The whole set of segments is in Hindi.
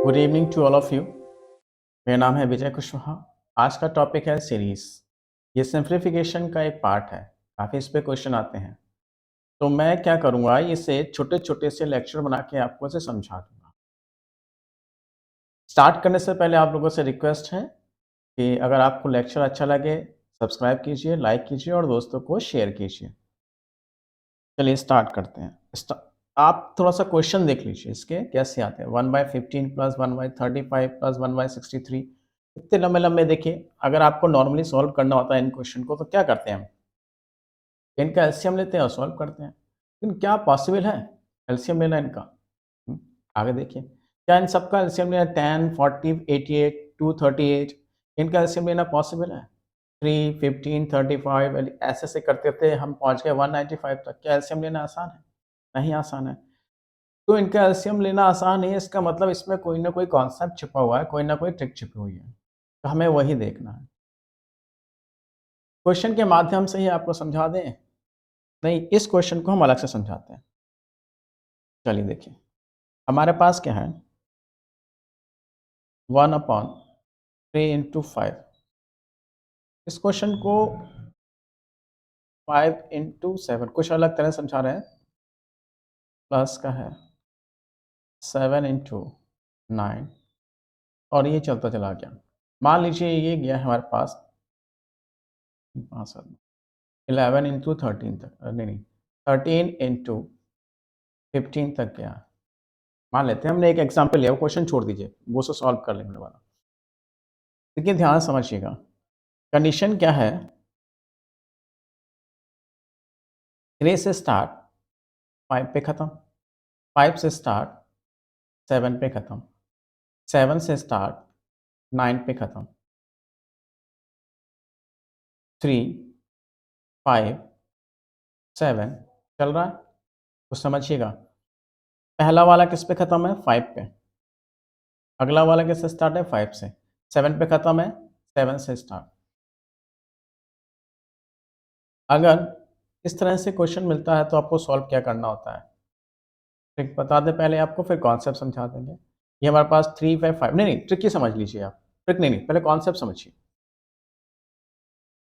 Good evening to all of you. मेरा नाम है विजय कुशवाहा। आज का टॉपिक है सीरीज। ये सिंप्लीफिकेशन का एक पार्ट है। काफ़ी इस पे क्वेश्चन आते हैं, तो मैं क्या करूँगा, इसे छोटे छोटे से लेक्चर बना के आपको इसे समझा दूंगा। स्टार्ट करने से पहले आप लोगों से रिक्वेस्ट है कि अगर आपको लेक्चर अच्छा लगे, सब्सक्राइब कीजिए, लाइक कीजिए और दोस्तों को शेयर कीजिए। चलिए स्टार्ट करते हैं। आप थोड़ा सा क्वेश्चन देख लीजिए, इसके कैसे आते हैं। 1/15 प्लस 1/35 प्लस 1/63, इतने लंबे लंबे। देखिए, अगर आपको नॉर्मली सॉल्व करना होता है इन क्वेश्चन को, तो क्या करते हैं हम, इनका एलसीएम लेते हैं और सॉल्व करते हैं। लेकिन क्या पॉसिबल है एलसीएम लेना इनका? हम्म, आगे देखिए, क्या इन सबका एलसीएम लेना 10, 40, 88, 238, इनका एलसीएम लेना पॉसिबल है? 3, 15, 35 ऐसे ऐसे करते करते हम पहुंच गए 195 तक। क्या एलसीएम लेना आसान है? नहीं आसान है। तो इनका एलसीएम लेना आसान है, इसका मतलब इसमें कोई ना कोई कॉन्सेप्ट छिपा हुआ है, कोई ना कोई ट्रिक छिपी हुई है, तो हमें वही देखना है। क्वेश्चन के माध्यम से ही आपको समझा दें? नहीं, इस क्वेश्चन को हम अलग से समझाते हैं। चलिए देखिए, हमारे पास क्या है, 1/3 × 5। इस क्वेश्चन को 5 × 7 कुछ अलग तरह समझा रहे हैं। प्लस का है 7 × 9 और ये चलता चला गया। मान लीजिए ये गया है हमारे पास 11 × 13 तक, नहीं नहीं, 13 × 15 तक गया। मान लेते हैं हमने एक एग्जाम्पल लिया, वो क्वेश्चन छोड़ दीजिए, वो से सॉल्व कर लेंगे वाला। देखिए ध्यान समझिएगा, कंडीशन क्या है। 3 से स्टार्ट, 5 पे खत्म। 5 से स्टार्ट, 7 पे खत्म। 7 से स्टार्ट, 9 पे खत्म। 3, 5, 7 चल रहा है, तो समझिएगा पहला वाला किस पे खत्म है, 5 पे। अगला वाला किससे स्टार्ट है, 5 से। 7 पे खत्म है, 7 से स्टार्ट। अगर इस तरह से क्वेश्चन मिलता है तो आपको सॉल्व क्या करना होता है, ट्रिक बता दें पहले आपको, फिर कॉन्सेप्ट समझा देंगे। ये हमारे पास 3/5, नहीं नहीं, ट्रिक ही समझ लीजिए आप। ट्रिक नहीं नहीं, पहले कॉन्सेप्ट समझिए।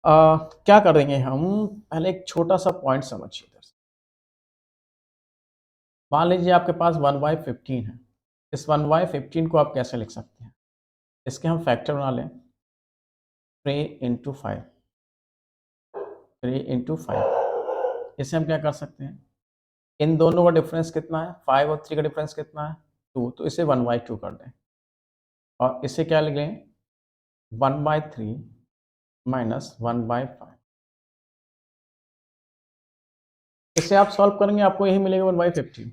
क्या करेंगे हम, पहले एक छोटा सा पॉइंट समझिए इधर से। मान लीजिए आपके पास 1/15 है। इस 1/15 को आप कैसे लिख सकते हैं, इसके हम फैक्टर बना लें। 3 × 5, 3 × 5। इसे हम क्या कर सकते हैं, इन दोनों का डिफरेंस कितना है, 5 और 3 का डिफरेंस कितना है, 2, तो इसे 1/2 कर दें। और इसे क्या लिख लें, 1/3 माइनस 1/5। इसे आप सॉल्व करेंगे, आपको यही मिलेगा 1/15।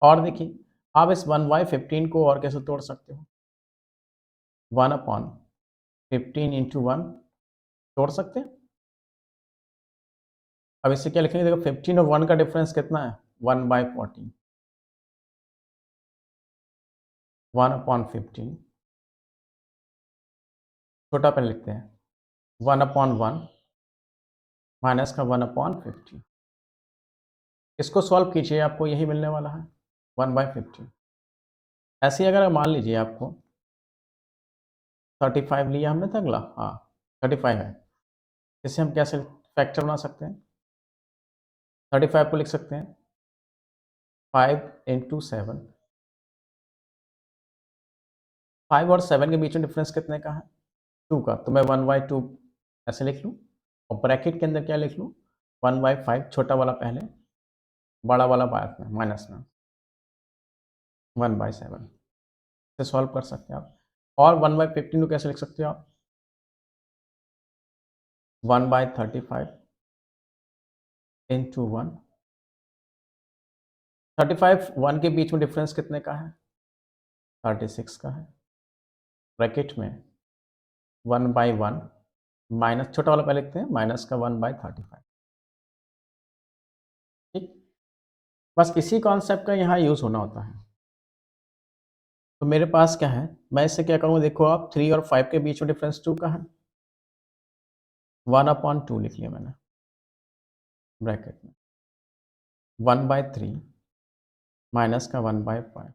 और देखिए, आप इस 1/15 को और कैसे तोड़ सकते हो, 1/15 × 1 तोड़ सकते हैं। अब इससे क्या लिखेंगे, देखो 15 और 1 का डिफरेंस कितना है, 1/14। 1/15 छोटा पहले लिखते हैं, 1/1 माइनस का 1/15। इसको सॉल्व कीजिए, आपको यही मिलने वाला है, 1/15। ऐसे ही अगर मान लीजिए आपको 35 लिया हमने था, अगला हाँ 35 है। इसे हम कैसे फैक्टर बना सकते हैं, 35 को लिख सकते हैं 5 × 7। 5 और 7 के बीच में डिफरेंस कितने का है, 2 का, तो मैं 1/2 ऐसे लिख लूँ। और ब्रैकेट के अंदर क्या लिख लूँ, 1/5 छोटा वाला पहले, बड़ा वाला बाद में माइनस में 1/7 से सॉल्व कर सकते हैं आप। और 1/15 को कैसे लिख सकते हो आप, 1/35 × 1। 35 1 के बीच में डिफरेंस कितने का है, 36 का है। ब्रैकेट में 1/1 माइनस छोटा वाला पहले लिखते हैं, माइनस का 1/35। ठीक, बस इसी कॉन्सेप्ट का यहाँ यूज़ होना होता है। तो मेरे पास क्या है, मैं इससे क्या करूँगा, देखो आप 3 और 5 के बीच में डिफरेंस 2 का है, 1/2 लिख लिया मैंने ब्रैकेट में, 1/3 माइनस का 1/5।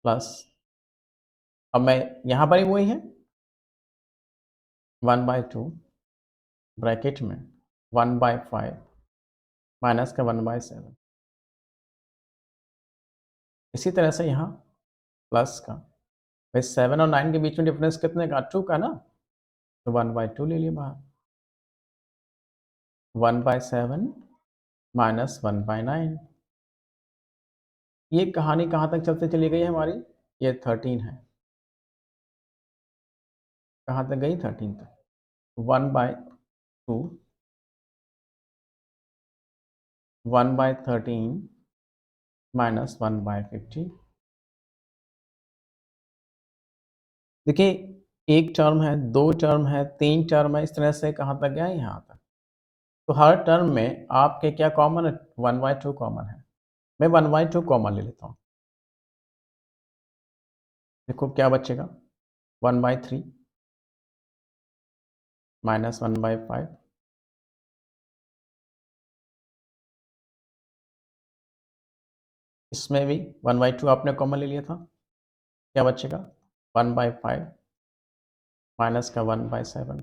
प्लस, अब मैं यहाँ पर ही वही है 1/2 ब्रैकेट में 1/5 माइनस का 1/7, इसी तरह से यहाँ प्लस का, भाई 7 और 9 के बीच में डिफरेंस कितने का, 2 का ना, तो 1/2 ले लिए बाहर, 1/7 माइनस 1/9। ये कहानी कहाँ तक चलते चली गई है हमारी, ये 13 है, कहाँ तक गई, 13 तक, 1/2 1/13 माइनस 1/50। देखिए एक टर्म है, दो टर्म है, तीन टर्म है, इस तरह से कहाँ तक गया, यहाँ तक। तो हर टर्म में आपके क्या कॉमन है, 1/2 कॉमन है, मैं 1/2 कॉमन ले लेता हूँ। देखो क्या बचेगा, 1/3 माइनस 1/5, इसमें भी 1/2 आपने कॉमन ले लिया था, क्या बचेगा 1/5 माइनस का 1/7,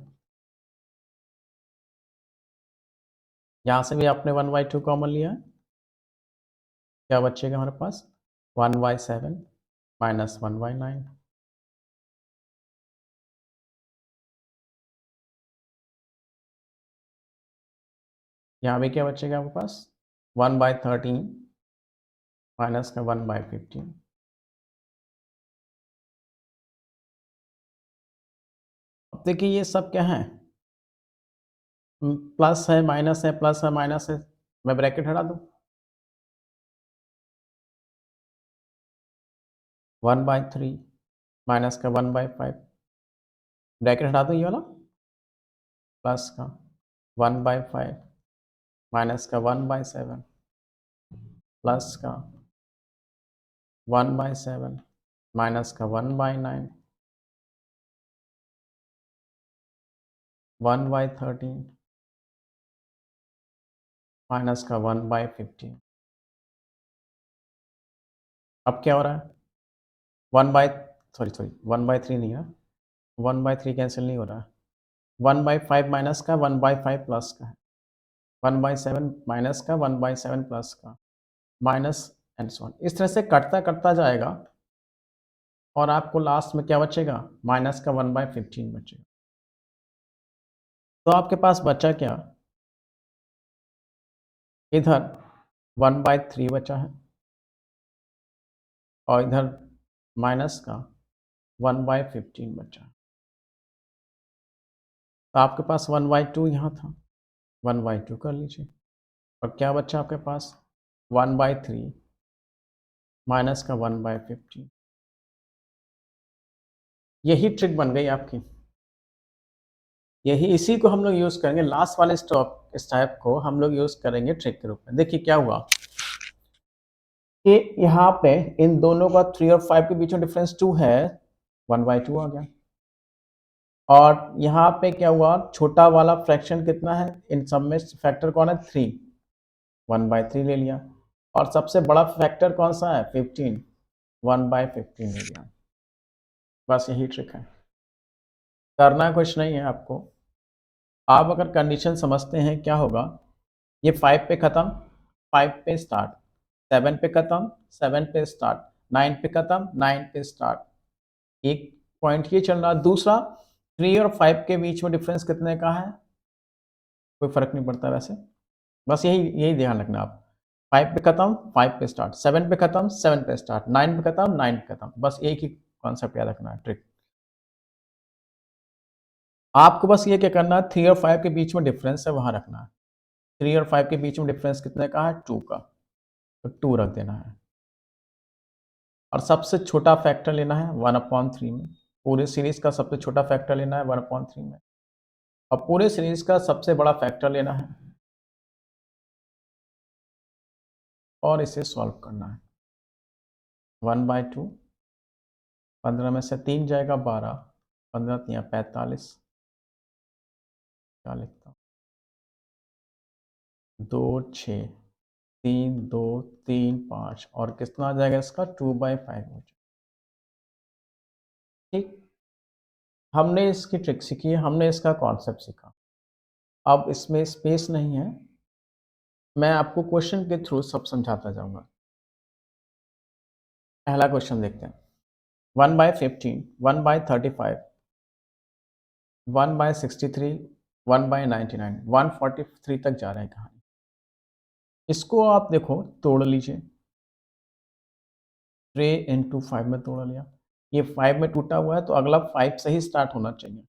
यहाँ से भी आपने 1/2 कॉमन लिया है, क्या बचेगा हमारे पास 1/7 माइनस 1/9, यहाँ भी क्या बचेगा आपके पास 1/13 माइनस का 1/15। अब देखिए ये सब क्या है, प्लस है माइनस है, प्लस है माइनस है, मैं ब्रैकेट हटा दूँ, 1/3 माइनस का 1/5, ब्रैकेट हटा दूँ ये वाला, प्लस का 1/5 माइनस का 1/7 प्लस का 1/7 माइनस का 1/9 1/13 माइनस का 1/15। अब क्या हो रहा है, 1/3 नहीं है, 1/3 कैंसिल नहीं हो रहा है, 1/5 माइनस का 1/5 प्लस का है, 1/7 माइनस का 1/7 प्लस का, माइनस एंड सो ऑन, इस तरह से कटता कटता जाएगा और आपको लास्ट में क्या बचेगा, माइनस का 1/15 बचेगा। तो आपके पास बचा क्या, इधर 1/3 बचा है और इधर माइनस का 1/15 बचा, तो आपके पास 1/2 यहाँ था, 1/2 कर लीजिए और क्या बचा आपके पास 1/3 माइनस का 1/15। यही ट्रिक बन गई आपकी, यही इसी को हम लोग यूज़ करेंगे, लास्ट वाले स्टेप को हम लोग यूज़ करेंगे ट्रिक के रूप में। देखिए क्या हुआ कि यहाँ पे इन दोनों का 3 और 5 के बीच में डिफरेंस 2 है, 1/2 आ गया, और यहाँ पे क्या हुआ, छोटा वाला फ्रैक्शन कितना है, इन सब में फैक्टर कौन है, 3, 1/3 ले लिया, और सबसे बड़ा फैक्टर कौन सा है, 15, 1/15 ले लिया। बस यही ट्रिक है, करना कुछ नहीं है आपको। आप अगर कंडीशन समझते हैं क्या होगा, ये 5 पे ख़त्म, 5 पे स्टार्ट, 7 पे ख़त्म, 7 पे स्टार्ट, 9 पे ख़त्म, 9 पे स्टार्ट, एक पॉइंट ये चल रहा। दूसरा 3 और 5 के बीच में डिफरेंस कितने का है, कोई फ़र्क नहीं पड़ता वैसे, बस यही यही ध्यान रखना आप, 5 पे ख़त्म, 5 पे स्टार्ट, 7 पे ख़त्म, 7 पे स्टार्ट, 9 पे ख़त्म, 9 पे ख़त्म, बस एक ही कॉन्सेप्ट याद रखना है, ट्रिक। आपको बस ये क्या करना है, 3 और 5 के बीच में डिफरेंस है वहाँ रखना है, 3 और 5 के बीच में डिफरेंस कितने का है, 2 का, तो 2 रख देना है, और सबसे छोटा फैक्टर लेना है 1/3 में, पूरे सीरीज का सबसे छोटा फैक्टर लेना है 1/3 में, और पूरे सीरीज का सबसे बड़ा फैक्टर लेना है और इसे सॉल्व करना है। 1/2, 15 में से 3 जाएगा 12, 15 तिया 45, क्या लिखता हूँ, 2 6 3 2 3 5, और कितना आ जाएगा इसका 2/5 हो जाएगा। ठीक, हमने इसकी ट्रिक सीखी, हमने इसका कॉन्सेप्ट सीखा। अब इसमें स्पेस नहीं है, मैं आपको क्वेश्चन के थ्रू सब समझाता जाऊँगा। पहला क्वेश्चन देखते हैं। 1/15, 1/35, 1/63, 1/99, 143 तक जा रहे हैं कहानी। इसको आप देखो, तोड़ लीजिए। 3 इंटू 5 में तोड़ लिया। ये 5 में टूटा हुआ है तो अगला 5 से ही स्टार्ट होना चाहिए।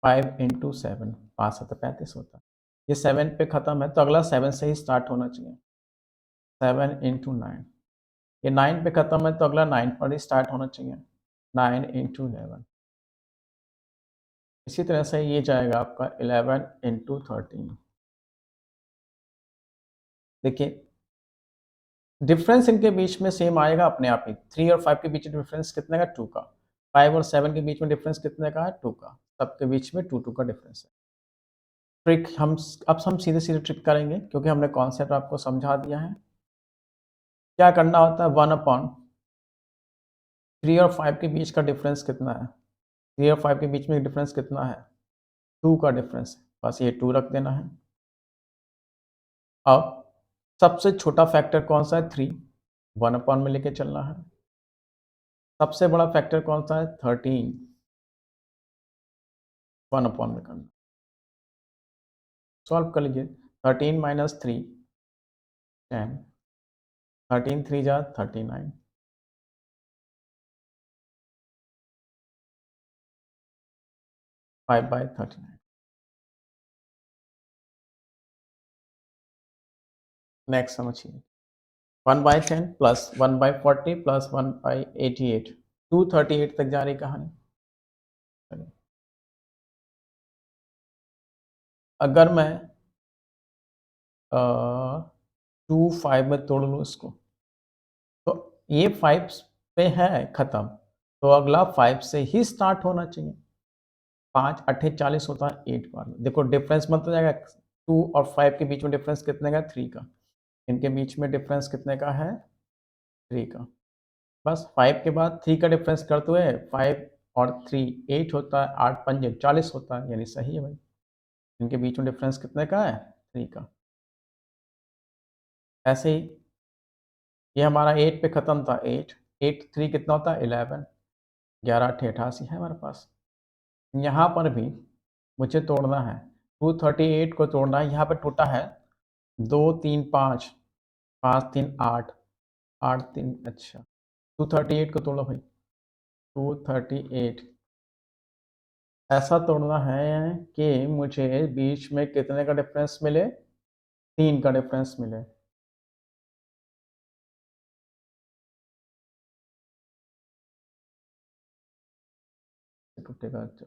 5 इंटू 7, 5 7 35 होता है। ये 7 पे खत्म है तो अगला 7 से ही स्टार्ट होना चाहिए। 7 इंटू 9, ये 9 पे खत्म है तो अगला 9 पर ही स्टार्ट होना चाहिए। 9 इंटू 11, इसी तरह से ये जाएगा आपका 11 इंटू 13। देखिए, डिफरेंस इनके बीच में सेम आएगा अपने आप ही। 3 और 5 के बीच डिफरेंस कितने का? 2 का। 5 और 7 के बीच में डिफरेंस कितने का है? 2 का। सबके बीच में 2 2 का डिफरेंस है। ट्रिक हम सीधे-सीधे ट्रिक करेंगे क्योंकि हमने कॉन्सेप्ट आपको समझा दिया है। क्या करना होता है? 1 अपॉन 3 और 5 के बीच का डिफरेंस कितना है? 3 और 5 के बीच में डिफरेंस कितना है? 2 का डिफरेंस है। बस ये 2 रख देना है। अब सबसे छोटा फैक्टर कौन-सा है? 3, 1 अपॉन में लेके चलना है। सबसे बड़ा फैक्टर कौन-सा है? 13, 1 अपॉन में करना। सॉल्व कर लीजिए। 13 माइनस 3, 10, 13 3 जा 39, 5/39। नेक्स्ट समझिए। 1/10 प्लस 1/40 प्लस 1/88, 238 तक जा रही कहानी। चलिए, अगर मैं 2 5 में तोड़ लूँ इसको, तो ये 5 पे है खत्म, तो अगला 5 से ही स्टार्ट होना चाहिए। 5 8 40 होता है 8 बार में। देखो डिफरेंस मत हो जाएगा। 2 और 5 के बीच में डिफरेंस कितने का? 3 का। इनके बीच में डिफरेंस कितने का है? 3 का। बस 5 के बाद 3 का डिफरेंस करते हुए 5 और 3 8 होता है, 8 पंजे 40 होता है, यानी सही है भाई। इनके बीच में डिफरेंस कितने का है? 3 का। ऐसे ही ये हमारा 8 पे खत्म था। 8 8 3 कितना होता है? 11, 11 8 88 है हमारे पास। यहाँ पर भी मुझे तोड़ना है। 238 को तोड़ना है। यहाँ पे टूटा है 2 3 5, 5 3 8, 8 3 अच्छा 238 को तोड़ो भाई। 238 ऐसा तोड़ना है कि मुझे बीच में कितने का डिफरेंस मिले? 3 का डिफरेंस मिले। टूटेगा तो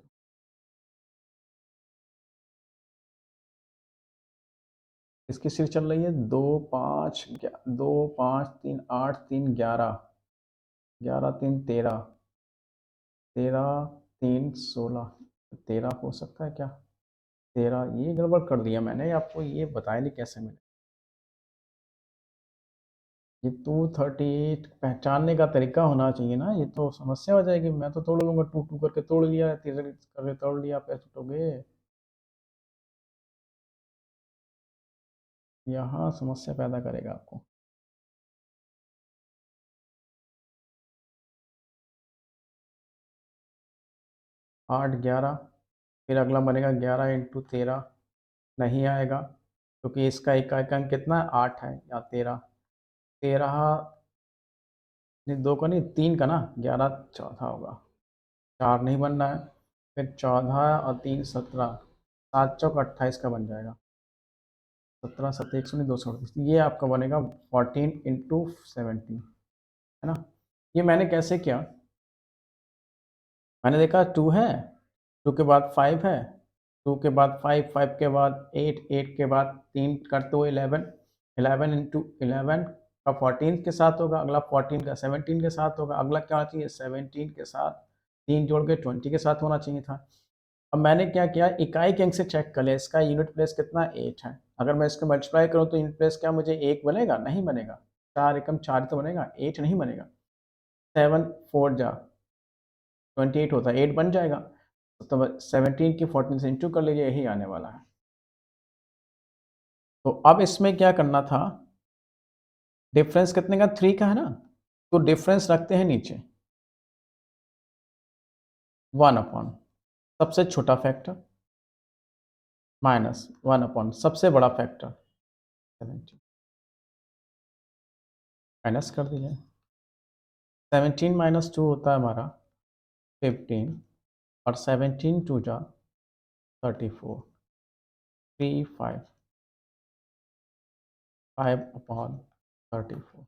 इसकी सिर चल रही है 2 5 2 5 3 8 3 11, 11 3 13, 13 3 16, 13 हो सकता है क्या? 13 ये गड़बड़ कर दिया मैंने, आपको ये बताया नहीं कैसे मिले। ये 238 पहचानने का तरीका होना चाहिए ना, ये तो समस्या हो जाएगी। मैं तो तोड़ लूँगा, 2 2 करके तोड़ लिया, 3 करके तोड़ लिया, आप कैसे तोड़ोगे? यहाँ समस्या पैदा करेगा आपको। 8 11, फिर अगला बनेगा 11 इंटू 13, नहीं आएगा क्योंकि इसका इकाई अंक कितना है? 8 है या 13। 13 नहीं, 2 का नहीं 3 का ना, 11 चौथा होगा। 4 नहीं बनना है। फिर 14 और 3 17, 7 चौक 28 का बन जाएगा। 17 7 1 नहीं 238, ये आपका बनेगा 14 इंटू 17, है ना? ये मैंने कैसे किया? मैंने देखा 2 है, 2 के बाद 5 है, 2 के बाद 5, 5 के बाद 8, 8 के बाद 3 करते हुए 11, 11 इंटू 11 का 14 के साथ होगा, अगला 14 का 17 के साथ होगा, अगला क्या होना चाहिए? 17 के साथ 3 जोड़ के 20 के साथ होना चाहिए था। अब मैंने क्या किया? इकाई के अंक से चेक कर लिया, इसका यूनिट प्लेस कितना? 8 है। अगर मैं इसको मल्टीप्लाई करूँ तो यूनिट प्लेस क्या मुझे 1 बनेगा? नहीं बनेगा। 4 एकम 4 तो बनेगा, 8 नहीं बनेगा। 7 4 जा 28 होता है, 8 बन जाएगा। तो 17 की 14 से इंटू कर लीजिए, यही आने वाला है। तो अब इसमें क्या करना था, डिफरेंस कितने का, 3 का है ना, तो डिफरेंस रखते हैं नीचे 1 अपॉन सबसे छोटा फैक्टर माइनस 1 अपॉन सबसे बड़ा फैक्टर 17 माइनस कर दीजिए। 17 माइनस 2 होता है हमारा 15 और 17 टू जा 34 3 5 5 अपॉन 34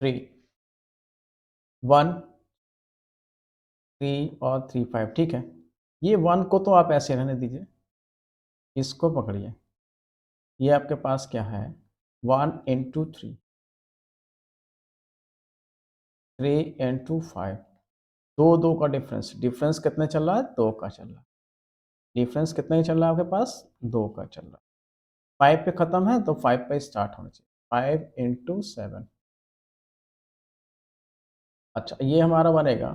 3 1 3 और 3 5 ठीक है। ये 1 को तो आप ऐसे रहने दीजिए, इसको पकड़िए, ये आपके पास क्या है 1 इंटू 3 3 इंटू 5 दो दो का डिफरेंस, डिफरेंस कितने चल रहा है, 2 का चल रहा है। डिफरेंस कितने का चल रहा है आपके पास, 2 का चल रहा है। 5 पे खत्म है तो 5 पे स्टार्ट होना चाहिए, 5 इंटू 7। अच्छा ये हमारा बनेगा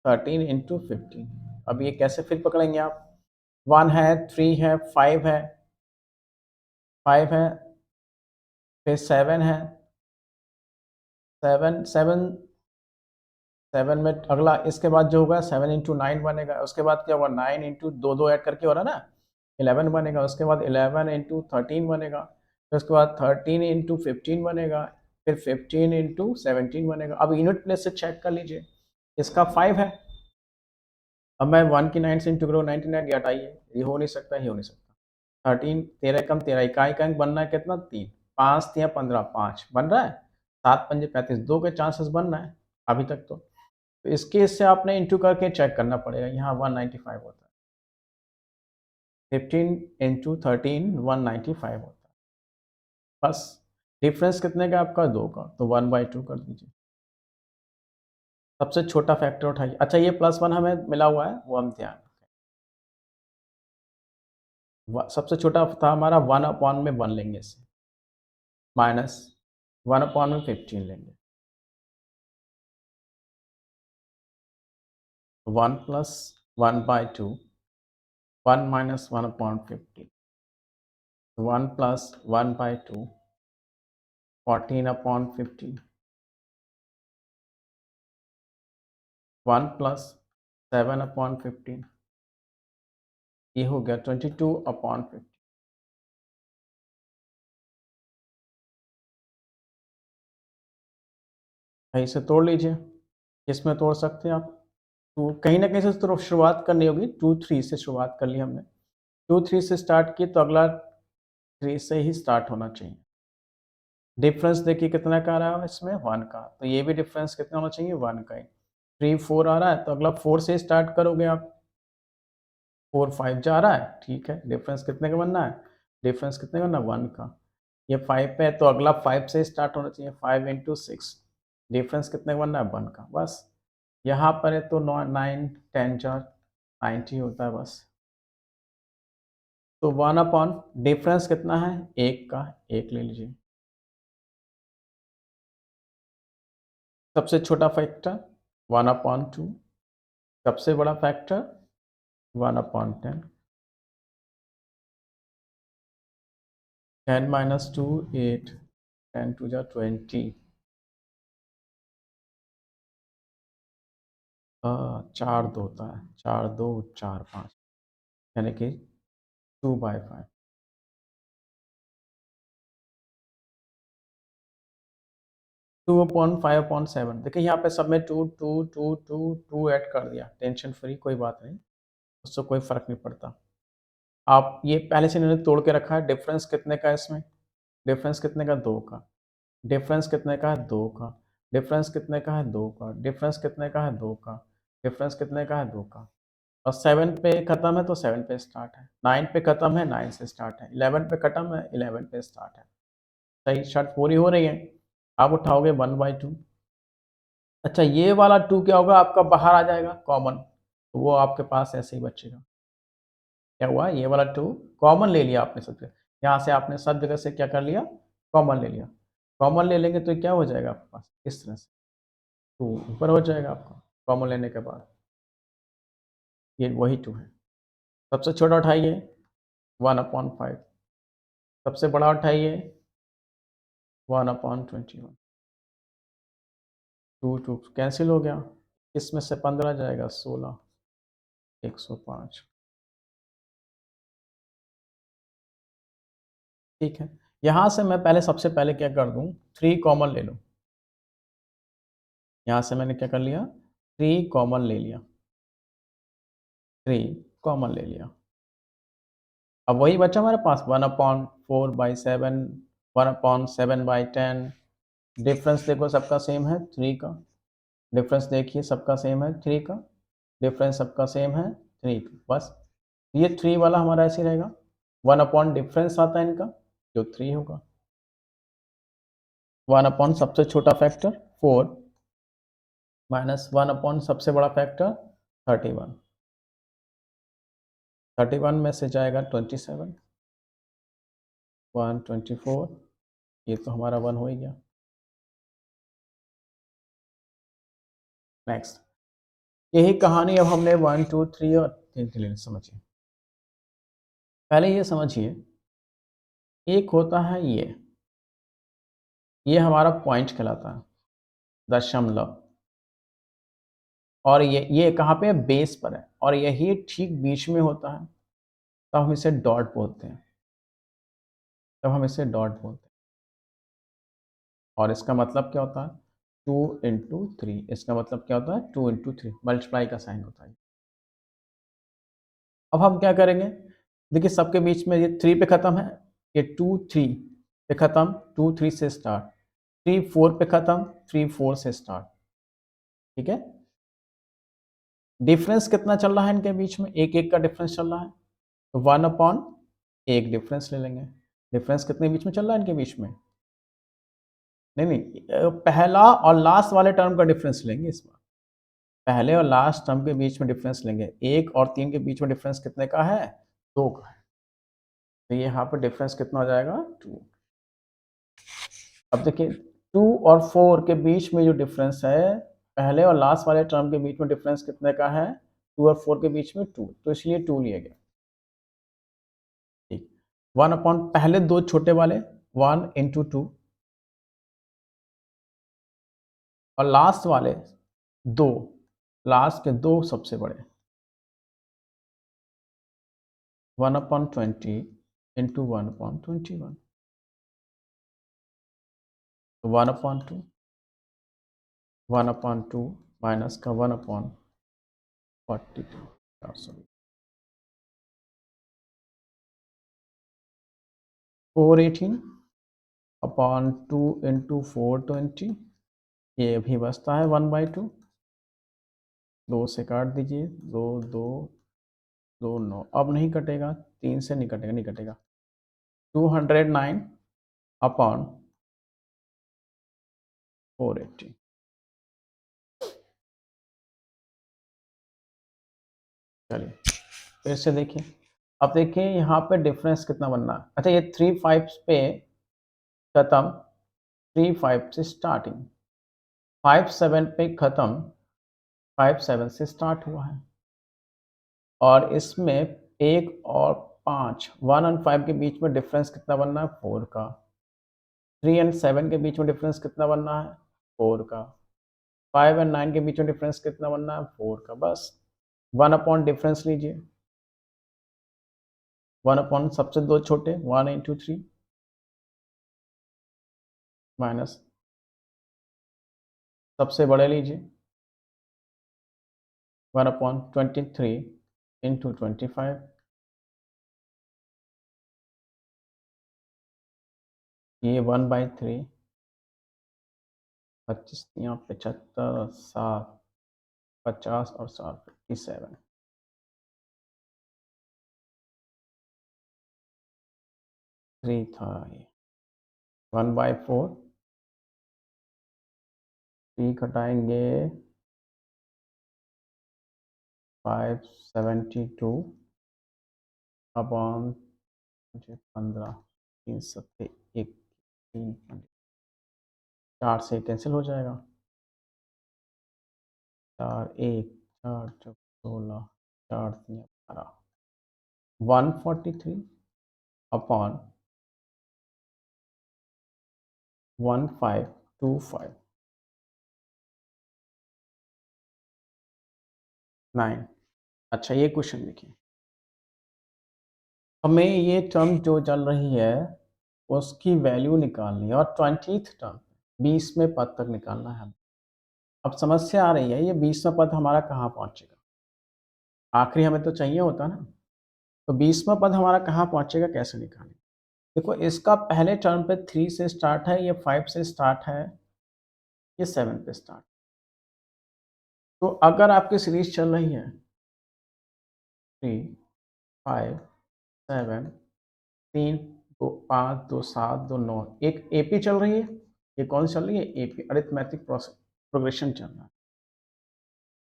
13 इंटू 15। अब ये कैसे फिर पकड़ेंगे आप, 1 है 3 है 5 है 5 है, फिर 7 है 7 7 7 में अगला इसके बाद जो होगा 7 इंटू 9 बनेगा, उसके बाद क्या होगा 9 इंटू दो दो ऐड करके हो रहा है ना 11 बनेगा, उसके बाद 11 इंटू 13 बनेगा, फिर उसके बाद 13 इंटू 15 बनेगा, फिर 15 इंटू 17 बनेगा। अब यूनिट प्लेस से चेक कर लीजिए, इसका 5 है। अब मैं 1 की 9 से इंटू करूँ 99 हटाइए, ये हो नहीं सकता, ये हो नहीं सकता। 13 13 कम 13 इकाई का अंक बनना है कितना 3, 5 3 15 5 बन रहा है, 7 पंजे 35 2 के चांसेस बन रहा है अभी तक तो इसके इससे आपने इंटू करके चेक करना पड़ेगा, यहाँ 195 होता है, 15 इंटू 13 195 होता है। बस डिफरेंस कितने का आपका 2 का, तो 1/2 कर दीजिए। सबसे छोटा फैक्टर उठाइए। अच्छा ये +1 हमें मिला हुआ है वो हम ध्यान सबसे छोटा था हमारा 1 अपॉन में 1 लेंगे इसे, माइनस 1 अपॉन में 15 लेंगे, 1 plus 1/2 1 minus 1 upon 15, 1 plus 1/2 14 upon 15, 1 plus 7 upon 15, ये हो गया 22 अपॉन 15। कहीं से तोड़ लीजिए, किसमें तोड़ सकते हैं आप, तो कहीं ना कहीं से तो शुरुआत करनी होगी, 2 3 से शुरुआत कर ली हमने, 2 3 से स्टार्ट की तो अगला 3 से ही स्टार्ट होना चाहिए। डिफरेंस देखिए कितना का आ रहा है इसमें 1 का, तो ये भी डिफरेंस कितना होना चाहिए 1 का ही। 3 4 आ रहा है तो अगला 4 से स्टार्ट करोगे आप, 4 5 जा रहा है, ठीक है, डिफरेंस कितने का बनना है, डिफरेंस कितने का बनना है 1 का। ये 5 पे है तो अगला 5 से स्टार्ट होना चाहिए, 5 इंटू 6, डिफरेंस कितने का बनना है 1 का। बस यहाँ पर है तो 9 10 4 90 होता है बस। तो 1 अपॉन डिफरेंस कितना है 1 का, 1 ले लीजिए। सबसे छोटा फैक्टर 1/2, सबसे बड़ा फैक्टर 1/10, 10 माइनस 2 8, 10 टू जा 20, 4 2 होता है, 4 2 4 5 यानी कि 2/5, 2/5/7। देखिए यहाँ पे सब में 2 2 2 2 2 ऐड कर दिया, टेंशन फ्री, कोई बात नहीं, उससे कोई फर्क नहीं पड़ता। आप ये पहले से इन्होंने तोड़ के रखा है, डिफरेंस कितने का है इसमें, डिफरेंस कितने का 2 का, डिफरेंस कितने का है 2 का, डिफरेंस कितने का है 2 का, डिफरेंस कितने का है 2 का, डिफरेंस कितने का है 2 का। और 7 पे खत्म है तो 7 पे स्टार्ट है, 9 पे खत्म है 9 से स्टार्ट है, 11 पे खत्म है 11 पे स्टार्ट है। सही शर्त पूरी हो रही है, आप उठाओगे 1/2। अच्छा ये वाला 2 क्या होगा आपका, बाहर आ जाएगा कॉमन, तो वो आपके पास ऐसे ही बचेगा। क्या हुआ, ये वाला 2 कॉमन ले लिया आपने सब जगह, यहाँ से आपने सब जगह से क्या कर लिया, कॉमन ले लिया। कॉमन ले लेंगे तो क्या हो जाएगा आपके पास इस तरह से, 2 ऊपर हो जाएगा आपका कॉमन लेने के बाद, ये वही 2 है। सबसे छोटा उठाइए 1/5, सबसे बड़ा उठाइए 1/21, 2 2 कैंसिल हो गया, इसमें से 15 जाएगा 16, 105। ठीक है, यहाँ से मैं पहले सबसे पहले क्या कर दूँ, 3 कॉमन ले लूँ। यहाँ से मैंने क्या कर लिया, 3 कॉमन ले लिया, 3 कॉमन ले लिया। अब वही बचा हमारे पास 1/4/7, 1/7/10। डिफरेंस देखो सबका सेम है 3 का, डिफरेंस देखिए सबका सेम है 3 का, डिफरेंस सबका सेम है 3 का, बस ये 3 वाला हमारा ऐसे ही रहेगा। 1 अपॉन डिफरेंस आता है इनका जो 3 होगा, 1 अपॉन सबसे छोटा फैक्टर 4 माइनस 1 अपॉन सबसे बड़ा फैक्टर 31, 31 में से जाएगा 27, 124, ये तो हमारा 1 हो ही गया। नेक्स्ट, यही कहानी अब हमने 1 2 3 और 3 समझिए। पहले ये समझिए, एक होता है ये हमारा पॉइंट कहलाता है, दशमलव, और ये कहाँ पे है, बेस पर है, और यही ठीक बीच में होता है, तब हम इसे डॉट बोलते हैं, तब हम इसे डॉट बोलते हैं। और इसका मतलब क्या होता है, 2 × 3, इसका मतलब क्या होता है, 2 × 3, मल्टीप्लाई का साइन होता है। अब हम क्या करेंगे, देखिए सबके बीच में ये 3 पे ख़त्म है, ये 2 3 पे ख़त्म, 2 3 से स्टार्ट, 3 4 पे ख़त्म, 3 4 से स्टार्ट। ठीक है, डिफरेंस कितना चल रहा है इनके बीच में, एक एक का डिफरेंस चल रहा है, तो 1/1 डिफरेंस ले लेंगे। डिफरेंस कितने बीच में चल रहा है इनके बीच में, नहीं नहीं, पहला और लास्ट वाले टर्म का डिफरेंस लेंगे इस बार, पहले और लास्ट टर्म के बीच में डिफरेंस लेंगे, 1 और 3 के बीच में डिफरेंस कितने का है, 2 का है, तो ये यहाँ पर डिफरेंस कितना हो जाएगा, 2। अब देखिए 2 और 4 के बीच में जो डिफरेंस है, पहले और लास्ट वाले टर्म के बीच में डिफरेंस कितने का है, 2 और 4 के बीच में 2, तो इसलिए 2 लिया गया। ठीक, 1 अपॉन पहले दो छोटे वाले 1 × 2, और लास्ट वाले दो, लास्ट के दो सबसे बड़े 1/20 × 1/21, तो 1/2, 1/2 माइनस का 1/42, सॉरी 418/2 × 420, ये भी बचता है 1/2, 2 से काट दीजिए, 2 2 2 9, अब नहीं कटेगा, 3 से नहीं कटेगा, नहीं कटेगा, 209/480। चलिए फिर से देखिए, अब देखिए यहाँ पे डिफरेंस कितना बनना है, अच्छा ये 3 5 पे खत्म, 3 5 से स्टार्टिंग, 5 7 पे खत्म, 5 7 से स्टार्ट हुआ है, और इसमें 1 और 5, 1 और 5 के बीच में डिफरेंस कितना बनना है, 4 का, 3 एंड 7 के बीच में डिफरेंस कितना बनना है, 4 का, 5 एंड 9 के बीच में डिफरेंस कितना बनना है, 4 का, बस 1 अपॉन डिफरेंस लीजिए, 1 अपॉन सबसे दो छोटे 1 × 3 माइनस सबसे बड़े लीजिए 1/23 × 25, ये 1/3, 25 यहाँ 75, 7 50 और 7 57, 3 था ये 1/4, 3 घटाएंगे 572 अपॉन 15, 3 सत्ते 1, 3 4 से कैंसिल हो जाएगा, 4 1 4 4 16 4 3 18 143 अपॉन 1525 9। अच्छा ये क्वेश्चन देखिए, हमें ये टर्म जो चल रही है उसकी वैल्यू निकालनी है और 20th टर्म 20वें पद तक निकालना है हमें। अब समस्या आ रही है ये 20वां पद हमारा कहाँ पहुँचेगा? आखिरी हमें तो चाहिए होता ना, तो 20वां पद हमारा कहाँ पहुँचेगा, कैसे निकालें? देखो इसका पहले टर्म पे 3 से स्टार्ट है, ये 5 से स्टार्ट है, ये 7 पे स्टार्ट। तो अगर आपकी सीरीज़ चल रही है 3, 5, 7, 3, 2, 5, 2, 7, 2, 9, एक एपी चल रही है। ये कौन सी चल रही है? एपी अरिथमेटिक प्रोग्रेशन चल रहा है।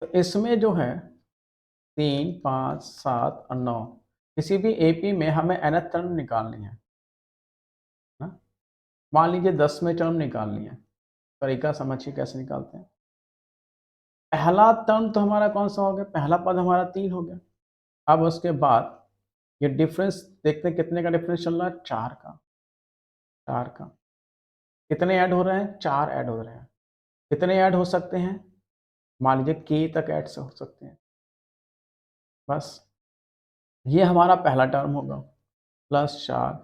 तो इसमें जो है 3, 5, 7 और 9 किसी भी एपी में हमें nth टर्म निकालनी है ना? मान लीजिए 10वें टर्म निकालनी है। तरीका समझिए कैसे निकालते हैं। पहला टर्म तो हमारा कौन-सा हो गया? पहला पद हमारा 3 हो गया। अब उसके बाद ये डिफरेंस देखते हैं कितने का डिफरेंस चल रहा है? 4 का, 4 का। कितने ऐड हो रहे हैं? 4 ऐड हो रहे हैं। कितने ऐड हो सकते हैं? मान लीजिए k तक ऐड हो सकते हैं। बस ये हमारा पहला टर्म होगा प्लस 4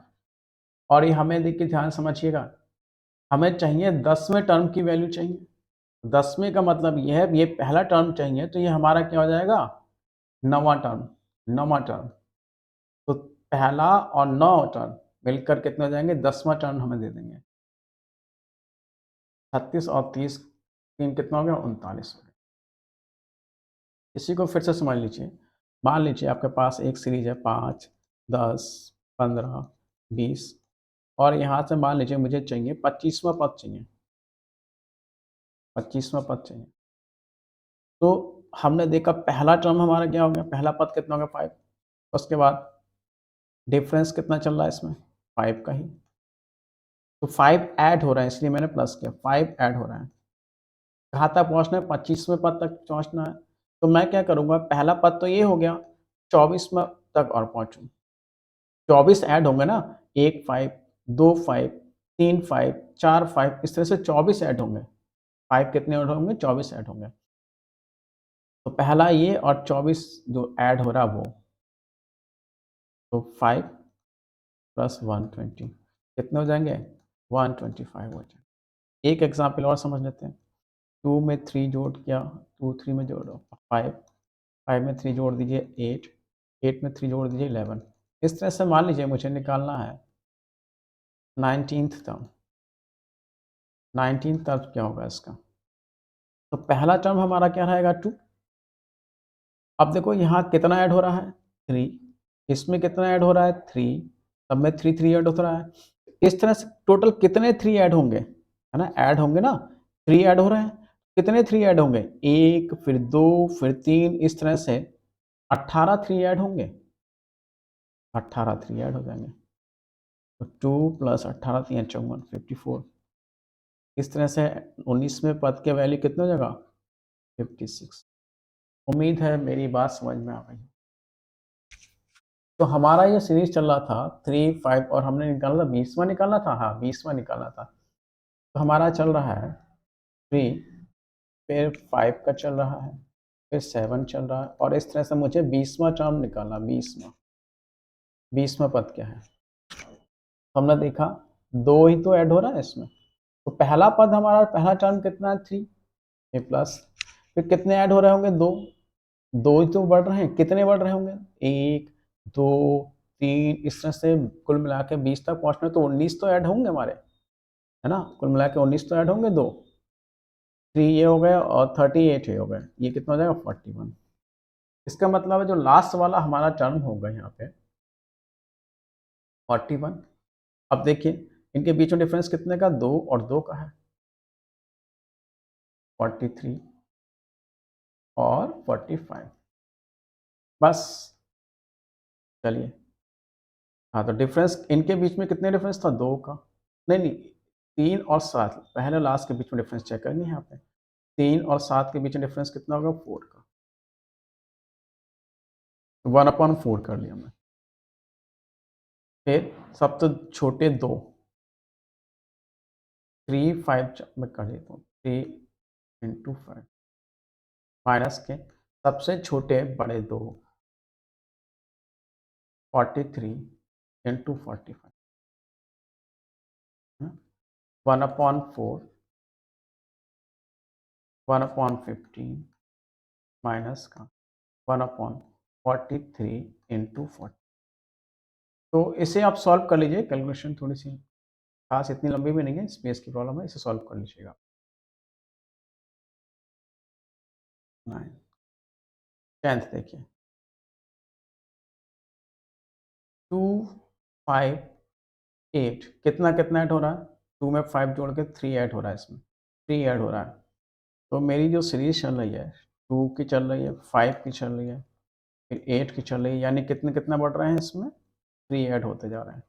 और ये हमें देखिए ध्यान समझिएगा, हमें चाहिए 10वें टर्म की वैल्यू चाहिए। 10वें का मतलब ये है ये पहला टर्म चाहिए तो ये हमारा क्या हो जाएगा? 9वां टर्म, 9वां टर्म। तो पहला और 9 टर्म मिलकर कितने हो जाएँगे? 10वां टर्म हमें दे देंगे। 36 और 30 3 कितना हो गया? 39 हो गया। इसी को फिर से समझ लीजिए। मान लीजिए आपके पास एक सीरीज़ है 5, 10, 15, 20 और यहाँ से मान लीजिए मुझे चाहिए 25वां पद चाहिए, 25वां पद चाहिए। तो हमने देखा पहला टर्म हमारा क्या हो गया? पहला पद कितना हो गया? 5। उसके बाद डिफरेंस कितना चल रहा है इसमें? 5 का ही। तो 5 ऐड हो रहा है इसलिए मैंने प्लस किया, 5 ऐड हो रहा है। कहाँ तक पहुँचना है? 25वें पद तक पहुँचना है। तो मैं क्या करूँगा? पहला पद तो ये हो गया, 24वां तक और पहुँचूँ। 24 ऐड होंगे ना, 1 5, 2 5, 3 5, 4 5 इस तरह से 24 ऐड होंगे। 5 कितने ऐड होंगे? 24 ऐड होंगे। तो पहला ये और 24 जो ऐड हो रहा है वो, तो 5 प्लस 120 कितने हो जाएँगे? 125 हो जाएँगे। एक एग्ज़ाम्पल और समझ लेते हैं। 2 में 3 जोड़ किया, 2 3 में जोड़ो 5, 5 में 3 जोड़ दीजिए 8, 8 में 3 जोड़ दीजिए 11। इस तरह से मान लीजिए मुझे निकालना है 19th टर्म। 19th टर्म क्या होगा इसका? तो पहला टर्म हमारा क्या रहेगा? 2। अब देखो यहाँ कितना ऐड हो रहा है? 3। इसमें कितना ऐड हो रहा है? 3। सब में 3 3 ऐड होता रहा है। इस तरह से टोटल कितने 3 ऐड होंगे? है ना? ऐड होंगे ना? 3 ऐड हो रहे हैं। कितने 3 ऐड होंगे? 1 फिर 2 फिर 3 इस तरह से 18 3 ऐड होंगे। 18 3 ऐड हो जाएँगे। तो 2 प्लस 18 3 54 54 इस तरह से 19वें पद के वैल्यू कितना हो जाएगा? 56। उम्मीद है मेरी बात समझ में आ गई। तो हमारा ये सीरीज़ चल रहा था 3, 5 और हमने निकाला था 20वां निकालना था? हाँ, 20वां निकालना था। तो हमारा चल रहा है 3 फिर 5 का चल रहा है, फिर 7 चल रहा है और इस तरह से मुझे 20वां टर्म निकालना 20वां। 20वां पद क्या है? हमने देखा 2 ही तो ऐड हो रहा है इसमें। तो पहला पद हमारा पहला टर्म कितना है? 3 ये प्लस फिर कितने ऐड हो रहे होंगे? 2। 2 ही तो बढ़ रहे हैं। कितने बढ़ रहे होंगे? 1, 2, 3 इस तरह से कुल मिला के 20 तक पहुँचना तो 19 तो ऐड होंगे हमारे, है ना? कुल मिला के 19 तो ऐड होंगे 2। 3 ये हो गए और 38 ये हो गए। ये कितना हो जाएगा? 41। इसका मतलब है जो लास्ट वाला हमारा टर्म होगा यहाँ पे 41। अब देखिए इनके बीच में डिफरेंस कितने का? 2 और 2 का है। 43 और 45 बस। चलिए, हाँ, तो डिफरेंस इनके बीच में कितने डिफरेंस था? 2 का। नहीं, नहीं 3 और 7 पहले लास्ट के बीच में डिफरेंस चेक करेंगे यहाँ पे। 3 और 7 के बीच में डिफरेंस कितना होगा? 4 का। 1/4 कर लिया मैं। फिर सबसे छोटे 2 3 5 मैं कर देता हूँ 3 × 5 माइनस के सबसे छोटे बड़े 2 43 × 45 1/4 1/15 माइनस का 1/43 × 40। तो इसे आप सॉल्व कर लीजिए, कैलकुलेशन थोड़ी सी खास इतनी लंबी भी नहीं है, स्पेस की प्रॉब्लम है, इसे सॉल्व कर लीजिएगा। 9 10th देखिए 2 5 8 कितना कितना ऐड हो रहा है? 2 में 5 जोड़ के 3 ऐड हो रहा है, इसमें 3 ऐड हो रहा है। तो मेरी जो सीरीज चल रही है 2 की चल रही है, 5 की चल रही है, फिर 8 की चल रही है, यानी कितने कितना बढ़ रहे हैं इसमें? 3 ऐड होते जा रहे हैं।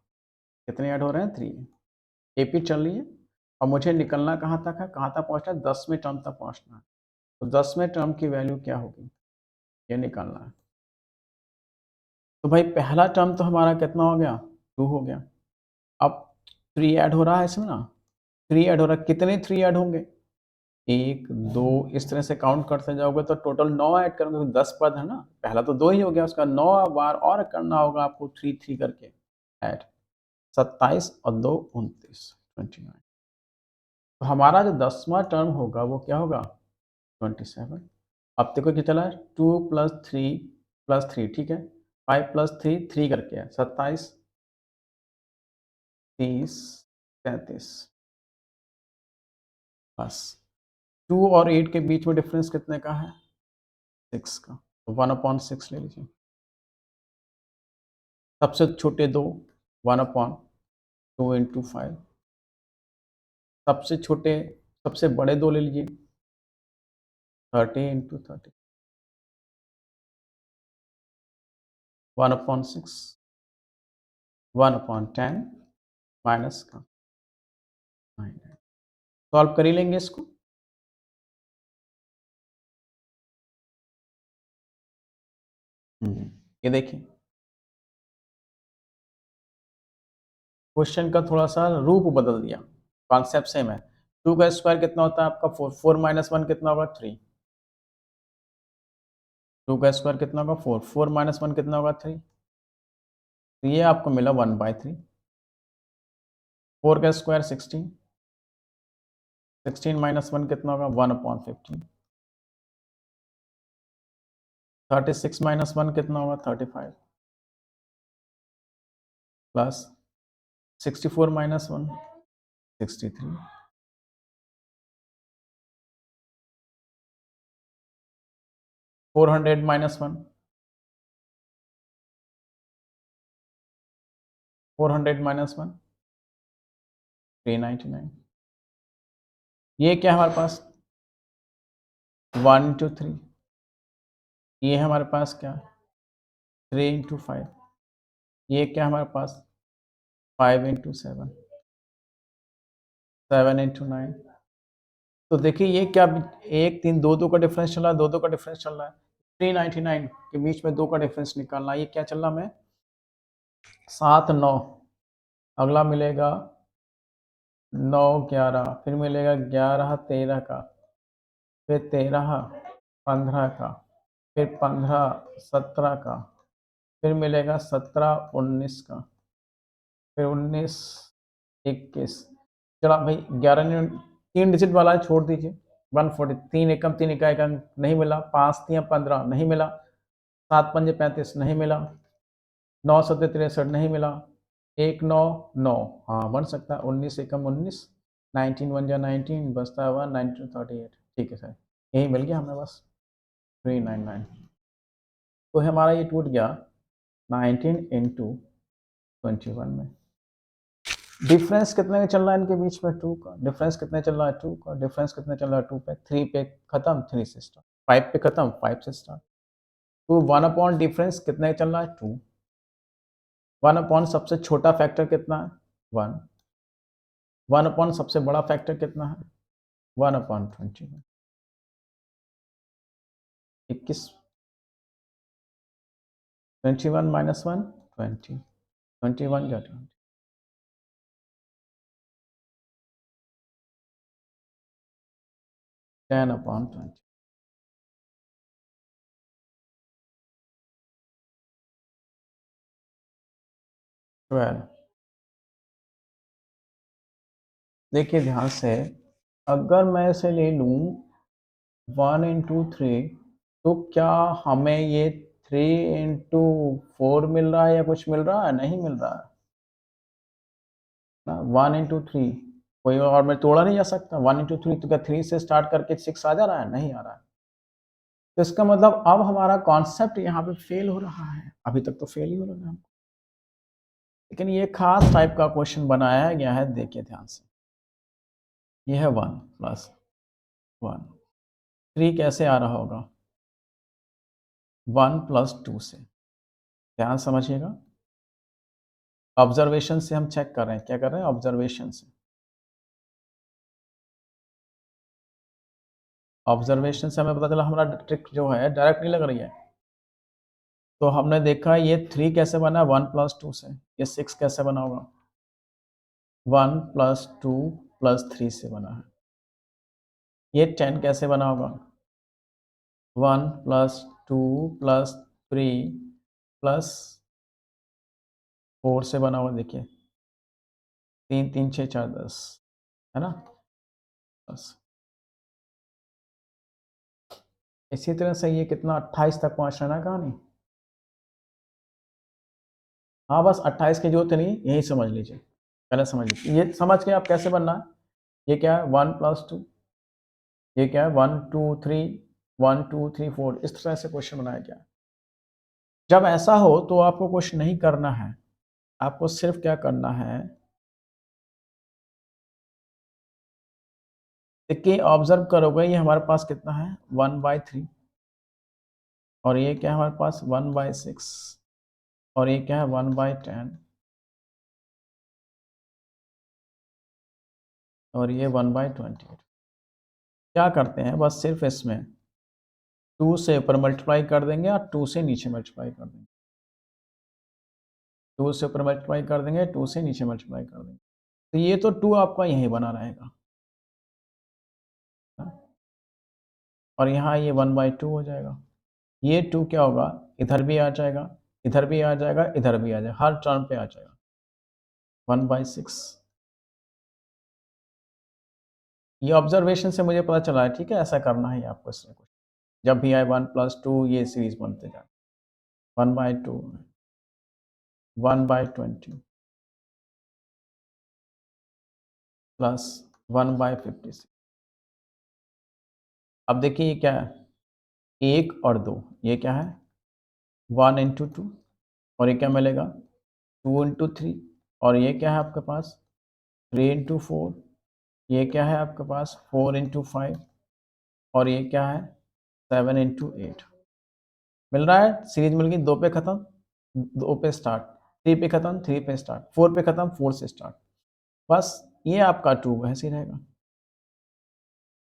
कितने ऐड हो रहे हैं? 3। एपी चल रही है और मुझे निकलना कहाँ तक है? कहाँ तक पहुँचना है? 10वें टर्म तक पहुँचना है। तो 10वें टर्म की वैल्यू क्या होगी? ये निकालना है। तो भाई पहला टर्म तो हमारा कितना हो गया? 2 हो गया। अब 3 ऐड हो रहा है इसमें ना, 3 ऐड हो रहा है। कितने 3 ऐड होंगे? 1 2 इस तरह से काउंट करते जाओगे तो टोटल 9 ऐड करोगे तो 10 पद है ना। पहला तो 2 ही हो गया, उसका 9 बार और करना होगा आपको 3 3 करके ऐड। 27 और 2 29 29। तो हमारा जो 10वां टर्म होगा वो क्या होगा? 27। अब देखो क्या चला है? 2 + 3 ठीक है, 5 + 3 3 करके है 27 30 33 बस। 2 और 8 के बीच में डिफरेंस कितने का है? 6 का। तो 1/6 ले लीजिए। सबसे छोटे 2 1/2 × 5। सबसे छोटे सबसे बड़े 2 ले लीजिए 30 × 30 1/6 1/10 माइनस का 9। सॉल्व कर ही लेंगे इसको। ये देखिए क्वेश्चन का थोड़ा सा रूप बदल दिया, कॉन्सेप्ट सेम है। 2 का स्क्वायर कितना होता है आपका? 4 4 - 1 कितना होगा? 3। 2 का स्क्वायर कितना होगा? 4 4 - 1 कितना होगा? 3। तो ये आपको मिला 1/3। 4 का स्क्वायर 16 16 - 1 कितना होगा? 1/15। 36 - 1 कितना होगा? 35 प्लस 64 - 1 63 400 - 1 400 - 1 399। ये क्या है हमारे पास? 1 × 3। ये है हमारे पास क्या? 3 × 5। ये क्या है हमारे पास? 5 × 7 7 × 9। तो देखिए ये क्या, 1 3 2 2 का डिफरेंस चल रहा है, 2 2 का डिफरेंस चल रहा है। 399 के बीच में 2 का डिफरेंस निकालना। ये क्या चल रहा है? हमें 7 9, अगला मिलेगा 9 11, फिर मिलेगा 11 13 का, फिर 13 15 का, फिर 15 17 का, फिर मिलेगा 17 19 का, फिर 19 21। चलो भाई 11 ने 3 डिजिट वाला है, छोड़ दीजिए। 140 3 एकम 3 इकाई का नहीं मिला, 5 3 15 नहीं मिला, 7 5 35 नहीं मिला, 9 7 63 नहीं मिला, 1 9 9 हाँ बन सकता है, 19 एकम 19 19 1 जा 19 बचता है 1 19 38। ठीक है सर, यही मिल गया हमें बस 399। तो हमारा ये टूट गया 19 × 21 में। डिफरेंस कितने का चल रहा है इनके बीच में? 2 का डिफरेंस कितने चल रहा है? 2 का डिफरेंस कितने चल रहा है? 2 पे 3 पे खत्म, 3 से स्टार्ट, 5 पे खत्म, 5 से स्टार्ट। तो 1 डिफरेंस कितने चल रहा है? 2। 1 सबसे छोटा फैक्टर कितना है? 1। 1 सबसे बड़ा फैक्टर कितना है? 1/21। 21 21 माइनस 1 20 21 जा 20 10/20 12। देखिए ध्यान से, अगर मैं इसे ले लूँ 1 इंटू 3, तो क्या हमें ये 3 इंटू 4 मिल रहा है या कुछ मिल रहा है? नहीं मिल रहा है ना। 1 इंटू 3 कोई और में तोड़ा नहीं जा सकता। 1 इंटू 3 तो क्या 3 से स्टार्ट करके 6 आ जा रहा है? नहीं आ रहा है। तो इसका मतलब अब हमारा कॉन्सेप्ट यहाँ पे फेल हो रहा है। अभी तक तो फेल ही हो रहा है, लेकिन ये खास टाइप का क्वेश्चन बनाया गया है। देखिए ध्यान से, ये है 1 प्लस 1, 3 कैसे आ रहा होगा? 1 प्लस 2 से। ध्यान समझिएगा, ऑब्जर्वेशन से हम चेक कर रहे हैं। क्या कर रहे हैं? ऑब्जर्वेशन से। ऑब्जर्वेशन से हमें पता चला हमारा ट्रिक जो है डायरेक्ट नहीं लग रही है। तो हमने देखा ये 3 कैसे बना? 1 प्लस 2 से। ये 6 कैसे बना होगा? 1 प्लस 2 प्लस 3 से बना है। ये 10 कैसे बना होगा? 1 प्लस 2 प्लस 3 प्लस 4 से बना होगा। देखिए 3 3 6 4 10, है ना? बस इसी तरह से ये कितना 28 तक पहुंच रहा है ना कहानी। हाँ बस 28 की जरूरत नहीं, यही समझ लीजिए, पहले समझ लीजिए। ये समझ के आप कैसे बनना है? ये क्या है? 1 प्लस 2, ये क्या है? 1 2 3, 1 2 3 4, इस तरह से क्वेश्चन बनाया गया है। जब ऐसा हो तो आपको कुछ नहीं करना है, आपको सिर्फ क्या करना है कि ऑब्जर्व करोगे ये हमारे पास कितना है 1/3, और ये क्या है हमारे पास 1/6, और ये क्या है 1/10, और ये 1/28। क्या करते हैं बस सिर्फ इसमें 2 से ऊपर मल्टीप्लाई कर देंगे और 2 से नीचे मल्टीप्लाई कर देंगे। 2 से ऊपर मल्टीप्लाई कर देंगे, 2 से नीचे मल्टीप्लाई कर देंगे। तो ये तो 2 आपका यहीं बना रहेगा, और यहाँ ये 1/2 हो जाएगा। ये 2 क्या होगा? इधर भी आ जाएगा, इधर भी आ जाएगा, इधर भी आ जाएगा, हर टर्म पे आ जाएगा 1/6। ये ऑब्जर्वेशन से मुझे पता चला है, ठीक है? ऐसा करना है आपको इसमें कुछ। जब भी आए 1 प्लस 2 ये सीरीज बनते जाए 1/2, 1/20 प्लस 1/56। अब देखिए ये क्या है? 1 और 2, ये क्या है? 1 इंटू 2, और ये क्या मिलेगा? 2 इंटू 3, और ये क्या है आपके पास? 3 इंटू 4, ये क्या है आपके पास? 4 इंटू 5, और ये क्या है? 7 इंटू 8। मिल रहा है? सीरीज मिल गई। 2 पे खत्म, 2 पे स्टार्ट, 3 पे खत्म, 3 पे स्टार्ट, 4 पे खत्म, 4 से स्टार्ट। बस ये आपका 2 वैसे ही रहेगा।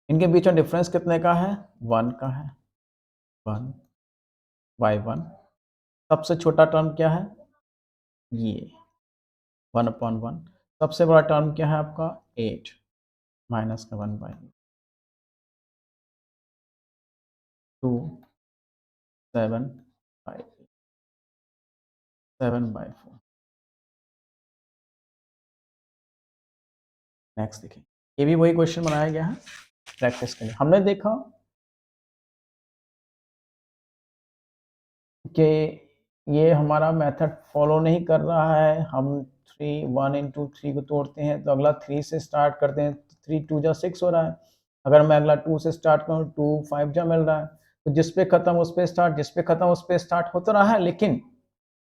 इनके बीच में डिफरेंस कितने का है? 1 का है। 1/1। सबसे छोटा टर्म क्या है? ये 1/1। सबसे बड़ा टर्म क्या है आपका? 8 माइनस का 1/2, 7 बाई 7/4। नेक्स्ट देखिए, ये भी वही क्वेश्चन बनाया गया है प्रैक्टिस के लिए। हमने देखा कि ये हमारा मेथड फॉलो नहीं कर रहा है। हम 1 इंटू 3 को तोड़ते हैं तो अगला 3 से स्टार्ट करते हैं, 3 2 जा 6 हो रहा है। अगर मैं अगला 2 से स्टार्ट करूँ, 2 5 जा मिल रहा है। तो जिस पे खत्म उस पे स्टार्ट, जिस पे खत्म उस पे स्टार्ट होता रहा है। लेकिन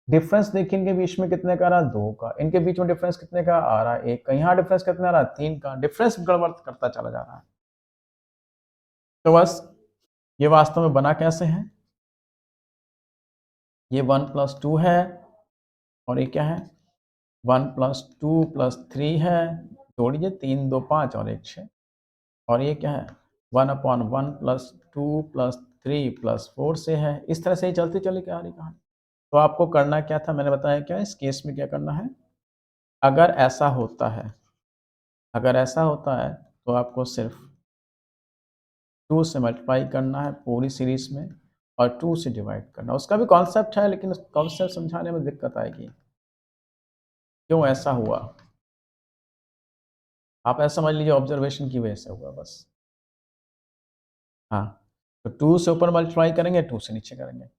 डिफरेंस देखिए इनके बीच में कितने का आ रहा है? 2 का। इनके बीच में डिफरेंस कितने का आ रहा है? 1 का। यहाँ डिफरेंस कितना आ रहा है? 3 का। डिफरेंस गड़बड़ करता चला जा रहा है। तो बस ये वास्तव में बना कैसे है? ये 1 प्लस 2 है, और ये क्या है? 1 प्लस 2 प्लस 3 है। जोड़िए 3 2 5 और 1 6, और ये क्या है? 1/1 प्लस 2 प्लस 3 + 4 से है। इस तरह से ही चलती चली आ रही कहानी। तो आपको करना क्या था, मैंने बताया क्या, इस केस में क्या करना है, अगर ऐसा होता है, अगर ऐसा होता है तो आपको सिर्फ 2 से मल्टीप्लाई करना है पूरी सीरीज़ में और 2 से डिवाइड करना है। उसका भी कॉन्सेप्ट है, लेकिन उस कॉन्सेप्ट समझाने में दिक्कत आएगी। क्यों ऐसा हुआ? आप ऐसा समझ लीजिए ऑब्ज़र्वेशन की वजह से हुआ बस। हाँ, तो 2 से ऊपर मल्टीप्लाई करेंगे, 2 से नीचे करेंगे।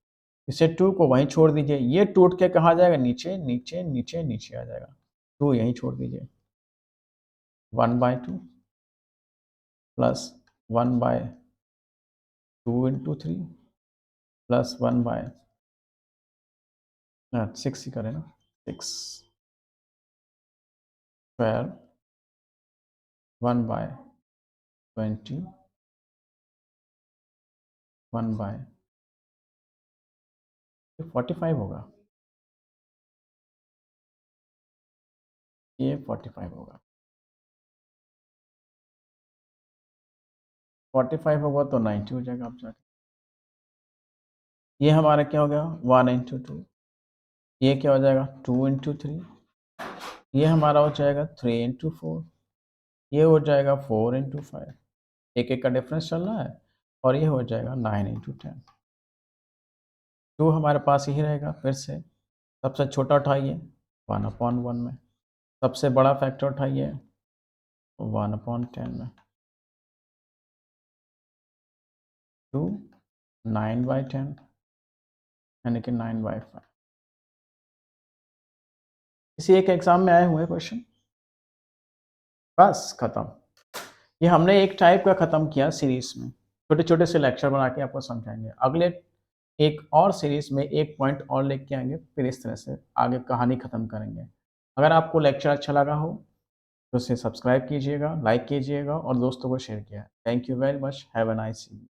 इसे 2 को वहीं छोड़ दीजिए, ये टूट के कहाँ जाएगा, नीचे, नीचे, नीचे, नीचे आ जाएगा। 2 यहीं छोड़ दीजिए। 1/2 प्लस 1/2 इंटू 3 प्लस 6 ही करें ना, 6 12 1/20 1/45 होगा, ये 45 होगा। 45 होगा तो 90 हो जाएगा आप जाके। ये हमारा क्या हो गया, 1 इंटू 2, ये क्या हो जाएगा 2 इंटू 3, ये हमारा हो जाएगा 3 इंटू 4, ये हो जाएगा 4 इंटू 5, एक एक का डिफरेंस चल रहा है, और ये हो जाएगा 9 इंटू 10। 2 हमारे पास यही रहेगा। फिर से सबसे छोटा उठाइए 1/1 में, सबसे बड़ा फैक्टर उठाइए 1/10 में, 2 9/10 यानी कि 9/5। इसी एक एग्जाम में आए हुए क्वेश्चन, बस खत्म। ये हमने एक टाइप का ख़त्म किया सीरीज़ में, छोटे-छोटे से लेक्चर बना के आपको समझाएँगे। अगले एक और सीरीज़ में एक पॉइंट और लेके आएँगे, फिर इस तरह से आगे कहानी ख़त्म करेंगे। अगर आपको लेक्चर अच्छा लगा हो, तो उसे सब्सक्राइब कीजिएगा, लाइक कीजिएगा और दोस्तों को शेयर किया। Thank you very much, have a nice evening.